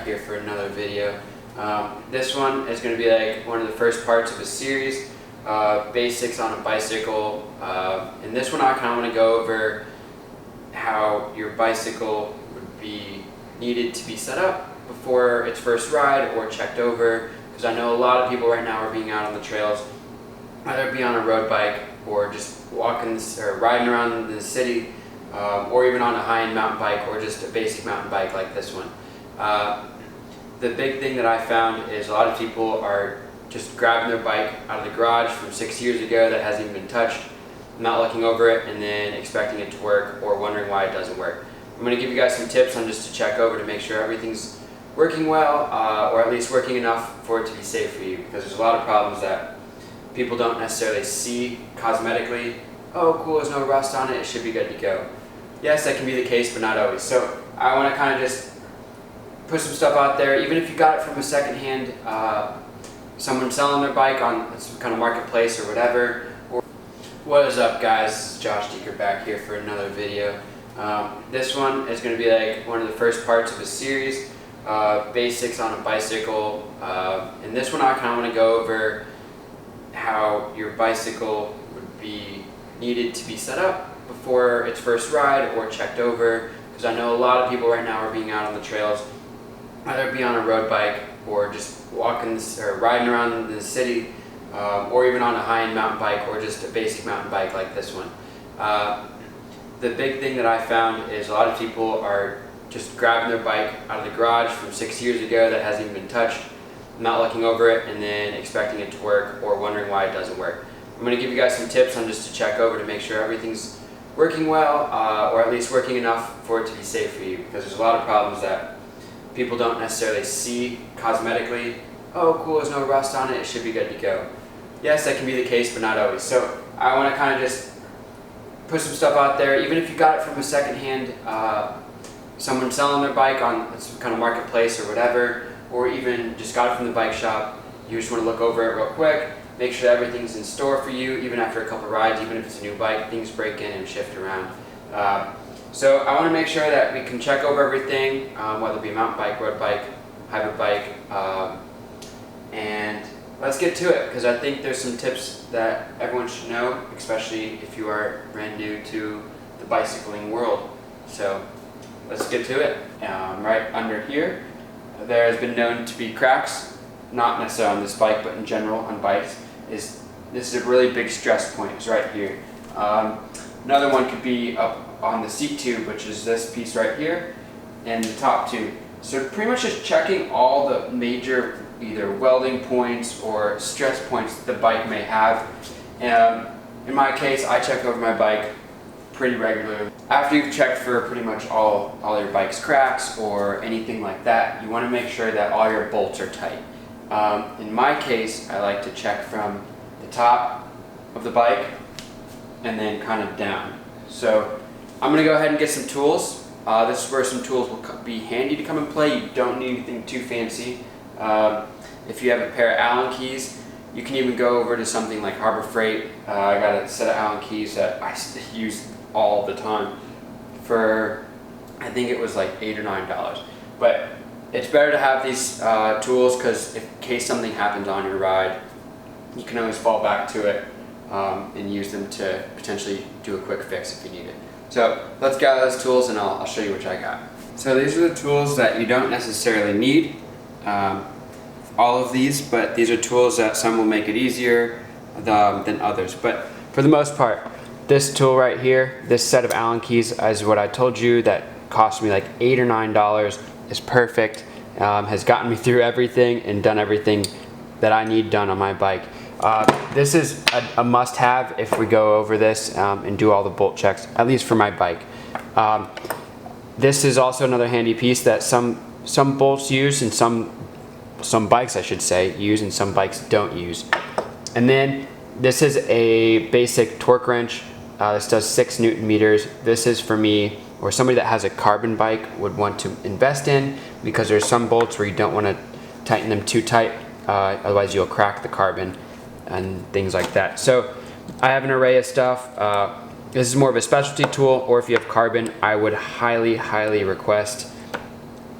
here for another video. This one is going to be like one of the first parts of a series, basics on a bicycle. In this one I kind of want to go over how your bicycle would be needed to be set up before its first ride or checked over, because I know a lot of people right now are being out on the trails, whether it be on a road bike or just walking or riding around the city, or even on a high-end mountain bike or just a basic mountain bike like this one. The big thing that I found is a lot of people are just grabbing their bike out of the garage from 6 years ago that hasn't even been touched, not looking over it, and then expecting it to work or wondering why it doesn't work. I'm going to give you guys some tips on just to check over to make sure everything's working well, or at least working enough for it to be safe for you, because there's a lot of problems that people don't necessarily see cosmetically. Oh cool, there's no rust on it, it should be good to go. Yes, that can be the case, but not always. So I want to kind of just put some stuff out there, even if you got it from a secondhand, someone selling their bike on some kind of marketplace or whatever. What is up, guys? This is Josh Deeker back here for another video. This one is going to be like one of the first parts of a series, basics on a bicycle. In this one I kind of want to go over how your bicycle would be needed to be set up before its first ride or checked over, because I know a lot of people right now are being out on the trails, whether it be on a road bike or just walking or riding around the city, or even on a high-end mountain bike or just a basic mountain bike like this one. The big thing that I found is a lot of people are just grabbing their bike out of the garage from 6 years ago that hasn't even been touched, not looking over it, and then expecting it to work or wondering why it doesn't work. I'm going to give you guys some tips on just to check over to make sure everything's working well, or at least working enough for it to be safe for you, because there's a lot of problems that people don't necessarily see cosmetically. Oh cool, there's no rust on it, it should be good to go. Yes, that can be the case, but not always. So I want to kind of just put some stuff out there, even if you got it from a secondhand, someone selling their bike on some kind of marketplace or whatever, or even just got it from the bike shop. You just want to look over it real quick, make sure everything's in store for you, even after a couple rides, even if it's a new bike, things break in and shift around. So I want to make sure that we can check over everything, whether it be mountain bike, road bike, hybrid bike, and let's get to it, because I think there's some tips that everyone should know, especially if you are brand new to the bicycling world. So let's get to it. Right under here, there has been known to be cracks, not necessarily on this bike, but in general on bikes. This is a really big stress point, it's right here. Another one could be up on the seat tube, which is this piece right here, and the top tube. So pretty much just checking all the major either welding points or stress points that the bike may have. In my case, I check over my bike pretty regularly. After you've checked for pretty much all your bike's cracks or anything like that, you want to make sure that all your bolts are tight. In my case, I like to check from the top of the bike and then kind of down. So I'm going to go ahead and get some tools. This is where some tools will be handy to come and play. You don't need anything too fancy. If you have a pair of Allen keys, you can even go over to something like Harbor Freight. I got a set of Allen keys that I use all the time for, I think it was like $8 or $9. But it's better to have these tools, because in case something happens on your ride, you can always fall back to it and use them to potentially do a quick fix if you need it. So let's gather those tools and I'll show you which I got. So these are the tools that you don't necessarily need, all of these, but these are tools that some will make it easier than others. But for the most part, this tool right here, this set of Allen keys, is what I told you that cost me like $8 or $9, is perfect, has gotten me through everything and done everything that I need done on my bike. This is a must-have if we go over this and do all the bolt checks, at least for my bike. This is also another handy piece that some bolts use, and some bikes, I should say, use, and some bikes don't use. And then this is a basic torque wrench. This does 6 Newton meters. This is for me, or somebody that has a carbon bike would want to invest in, because there's some bolts where you don't want to tighten them too tight, otherwise you'll crack the carbon and things like that. So I have an array of stuff. This is more of a specialty tool, or if you have carbon, I would highly request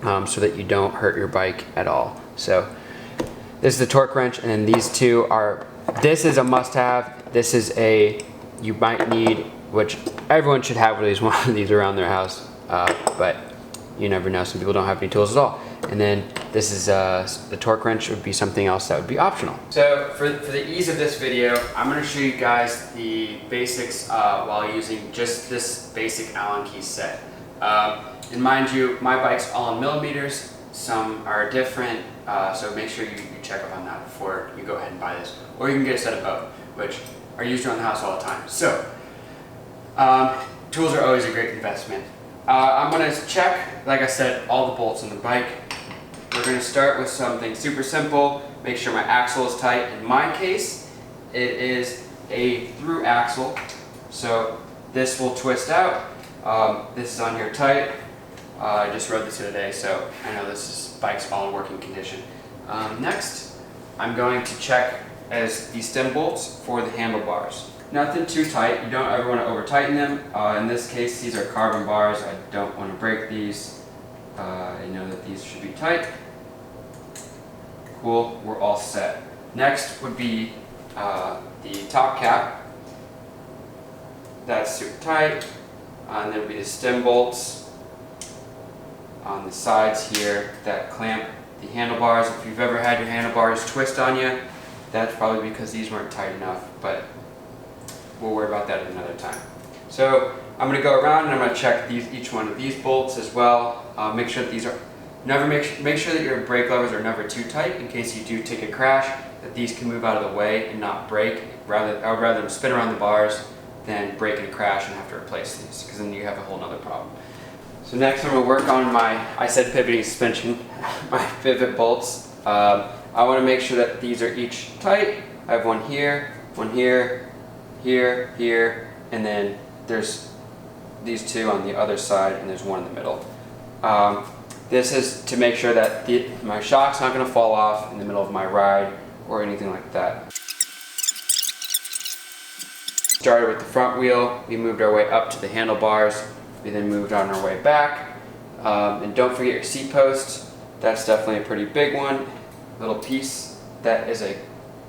so that you don't hurt your bike at all. So this is the torque wrench, and then these two are, this is a must-have. This is a, you might need, which everyone should have at least one of these around their house, but you never know, some people don't have any tools at all. And then this is, the torque wrench would be something else that would be optional. So for the ease of this video, I'm gonna show you guys the basics while using just this basic Allen key set. And mind you, my bike's all in millimeters, some are different, so make sure you check up on that before you go ahead and buy this. Or you can get a set of both, which are used around the house all the time. So, tools are always a great investment. I'm going to check, like I said, all the bolts on the bike. We're going to start with something super simple. Make sure my axle is tight. In my case, it is a through axle, so this will twist out. This is on here tight. I just rode this the other day, so I know this bike's all in working condition. Next, I'm going to check as the stem bolts for the handlebars. Nothing too tight. You don't ever want to over tighten them. In this case, these are carbon bars. I don't want to break these. I know that these should be tight. Cool, we're all set. Next would be the top cap. That's super tight. And there would be the stem bolts on the sides here that clamp the handlebars. If you've ever had your handlebars twist on you, that's probably because these weren't tight enough, but we'll worry about that at another time. So I'm going to go around and I'm going to check each one of these bolts as well. Make sure that these are make sure that your brake levers are never too tight in case you do take a crash, that these can move out of the way and not break. I would rather them spin around the bars than break and crash and have to replace these, because then you have a whole nother problem. So next I'm going to work on my, I said pivoting suspension, my pivot bolts. I want to make sure that these are each tight. I have one here, here, here, and then there's these two on the other side, and there's one in the middle. This is to make sure that my shock's not going to fall off in the middle of my ride or anything like that. Started with the front wheel, we moved our way up to the handlebars, we then moved on our way back. And don't forget your seat post. That's definitely a pretty big one. Little piece that is a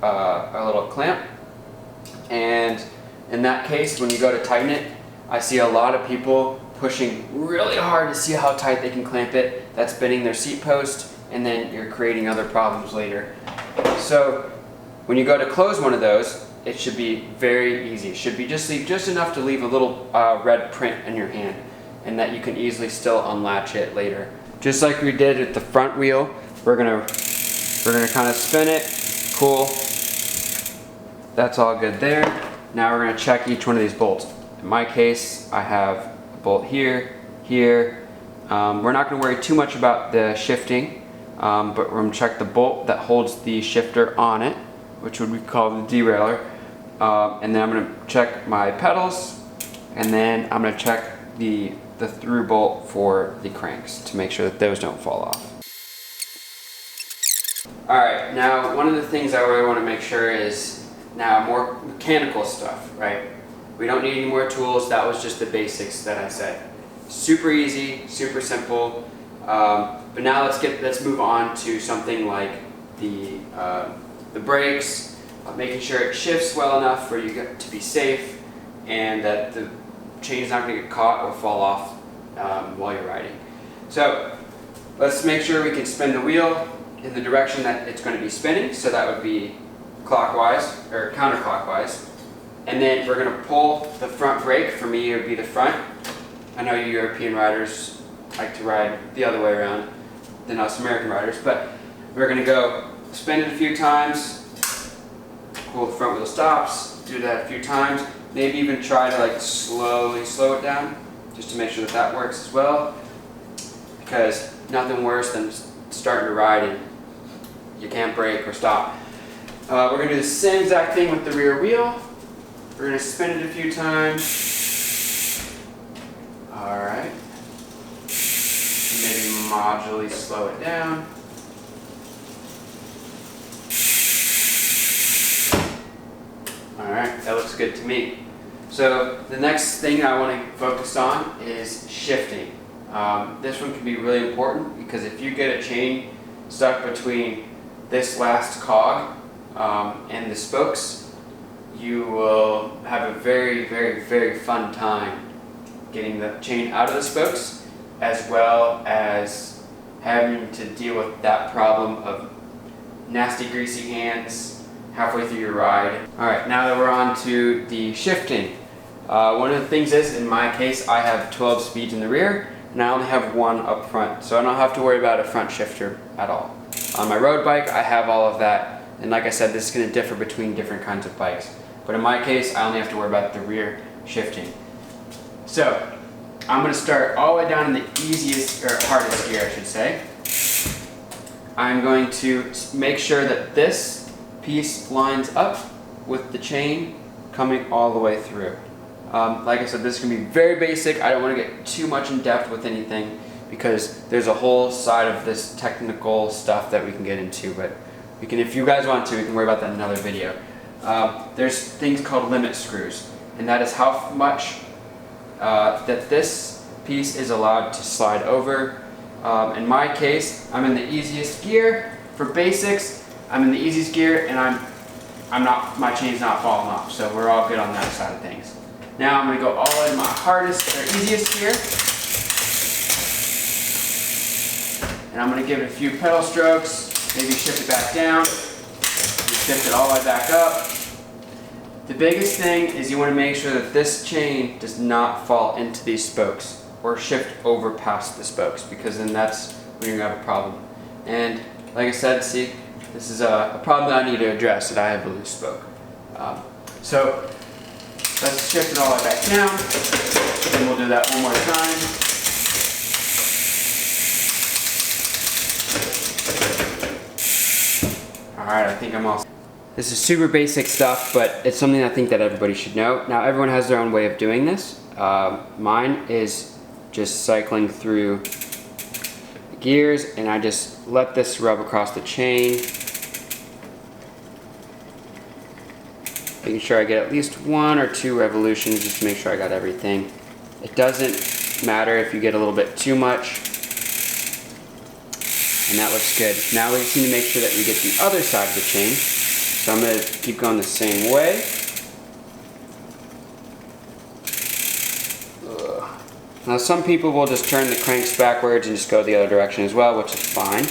little clamp. And in that case, when you go to tighten it, I see a lot of people pushing really hard to see how tight they can clamp it. That's bending their seat post, and then you're creating other problems later. So when you go to close one of those, it should be very easy. It should be just enough to leave a little red print in your hand, and that you can easily still unlatch it later. Just like we did at the front wheel, we're gonna kind of spin it. Cool. That's all good there. Now we're gonna check each one of these bolts. In my case, I have a bolt here, here. We're not gonna worry too much about the shifting, but we're gonna check the bolt that holds the shifter on it, which would be called the derailleur. And then I'm gonna check my pedals, and then I'm gonna check the through bolt for the cranks to make sure that those don't fall off. Alright, now one of the things I really want to make sure is now more mechanical stuff, right? We don't need any more tools. That was just the basics that I said. Super easy, super simple. But now let's move on to something like the brakes, making sure it shifts well enough for you to be safe, and that the chain is not going to get caught or fall off while you're riding. So let's make sure we can spin the wheel in the direction that it's going to be spinning. So that would be clockwise or counterclockwise. And then we're going to pull the front brake. For me, it would be the front. I know you European riders like to ride the other way around than us American riders, but we're going to go spin it a few times. Cool, the front wheel stops. Do that a few times. Maybe even try to like slowly slow it down, just to make sure that that works as well. Because nothing worse than starting to ride and you can't brake or stop. We're going to do the same exact thing with the rear wheel. We're going to spin it a few times. Alright. Maybe modularly slow it down. Alright, that looks good to me. So the next thing I want to focus on is shifting. This one can be really important because if you get a chain stuck between this last cog and the spokes, you will have a very, very, very fun time getting the chain out of the spokes, as well as having to deal with that problem of nasty greasy hands halfway through your ride. Alright, now that we're on to the shifting. One of the things is, in my case, I have 12 speeds in the rear and I only have one up front, so I don't have to worry about a front shifter at all. On my road bike, I have all of that, and like I said, this is going to differ between different kinds of bikes. But in my case, I only have to worry about the rear shifting. So, I'm going to start all the way down in the easiest, or hardest gear, I should say. I'm going to make sure that this piece lines up with the chain coming all the way through. Like I said, this is going to be very basic. I don't want to get too much in depth with anything because there's a whole side of this technical stuff that we can get into, but we can, if you guys want to, we can worry about that in another video. There's things called limit screws, and that is how much that this piece is allowed to slide over. In my case, I'm in the easiest gear. For basics, I'm in the easiest gear, and my chain's not falling off, so we're all good on that side of things. Now I'm going to go all the way to my hardest or easiest gear, and I'm going to give it a few pedal strokes, maybe shift it back down, shift it all the way back up. The biggest thing is you want to make sure that this chain does not fall into these spokes or shift over past the spokes, because then that's when you're going to have a problem. And like I said, see, this is a problem that I need to address, that I have a loose spoke. So let's shift it all the way back down, and we'll do that one more time. Alright, I think I'm all. This is super basic stuff, but it's something I think that everybody should know. Now, everyone has their own way of doing this. Mine is just cycling through the gears, and I just let this rub across the chain, making sure I get at least 1 or 2 revolutions just to make sure I got everything. It doesn't matter if you get a little bit too much, and that looks good. Now we just need to make sure that we get the other side of the chain. So I'm going to keep going the same way. Now some people will just turn the cranks backwards and just go the other direction as well, which is fine.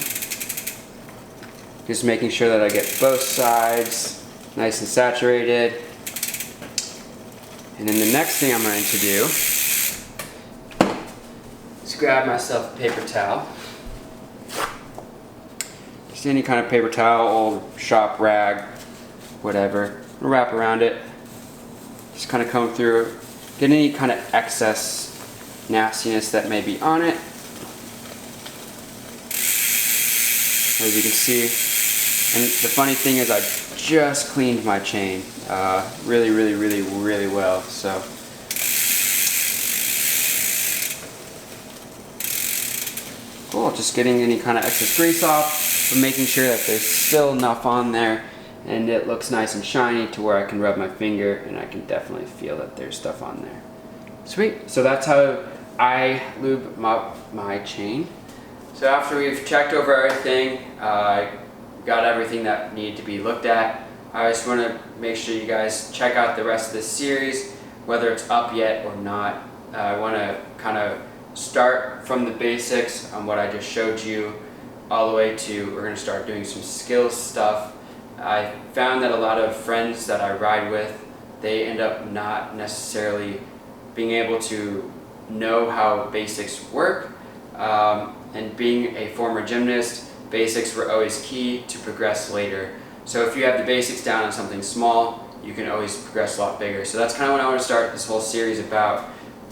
Just making sure that I get both sides nice and saturated. And then the next thing I'm going to do is grab myself a paper towel. Just any kind of paper towel, old shop rag, whatever. Wrap around it. Just kind of comb through, get any kind of excess nastiness that may be on it. As you can see, and the funny thing is I just cleaned my chain really well. So cool, just getting any kind of excess grease off, but making sure that there's still enough on there and it looks nice and shiny to where I can rub my finger and I can definitely feel that there's stuff on there. Sweet. So that's how I lube my chain. So after we've checked over everything, got everything that needed to be looked at, I just want to make sure you guys check out the rest of this series, whether it's up yet or not. I want to kind of start from the basics on what I just showed you all the way to we're going to start doing some skills stuff. I found that a lot of friends that I ride with, they end up not necessarily being able to know how basics work, and being a former gymnast, basics were always key to progress later. So if you have the basics down on something small, you can always progress a lot bigger. So that's kind of what I want to start this whole series about.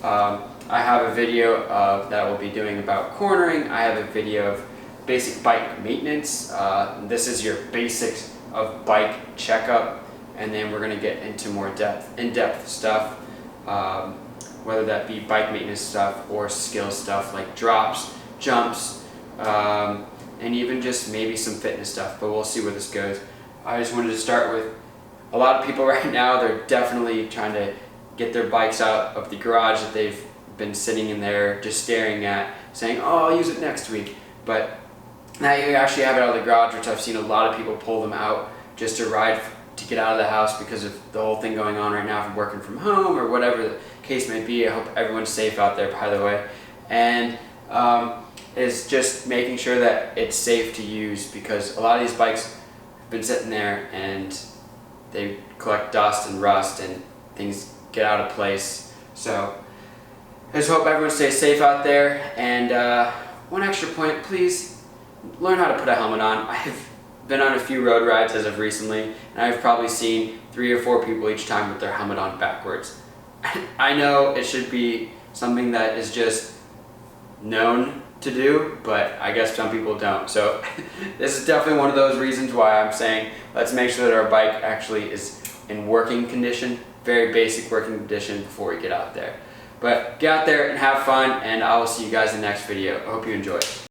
I have a video that I will be doing about cornering. I have a video of basic bike maintenance. This is your basics of bike checkup, and then we're going to get into more in-depth stuff, whether that be bike maintenance stuff or skill stuff like drops, jumps, and even just maybe some fitness stuff, but we'll see where this goes. I just wanted to start with a lot of people right now, they're definitely trying to get their bikes out of the garage that they've been sitting in there just staring at, saying, oh, I'll use it next week. But now you actually have it out of the garage, which I've seen a lot of people pull them out just to ride, to get out of the house because of the whole thing going on right now from working from home or whatever the case may be. I hope everyone's safe out there, by the way. And is just making sure that it's safe to use, because a lot of these bikes have been sitting there and they collect dust and rust and things get out of place. So I just hope everyone stays safe out there. And one extra point, please learn how to put a helmet on. I've been on a few road rides as of recently, and I've probably seen 3 or 4 people each time with their helmet on backwards. I know it should be something that is just known to do, but I guess some people don't. So this is definitely one of those reasons why I'm saying let's make sure that our bike actually is in working condition, very basic working condition before we get out there. But get out there and have fun, and I will see you guys in the next video. I hope you enjoy it.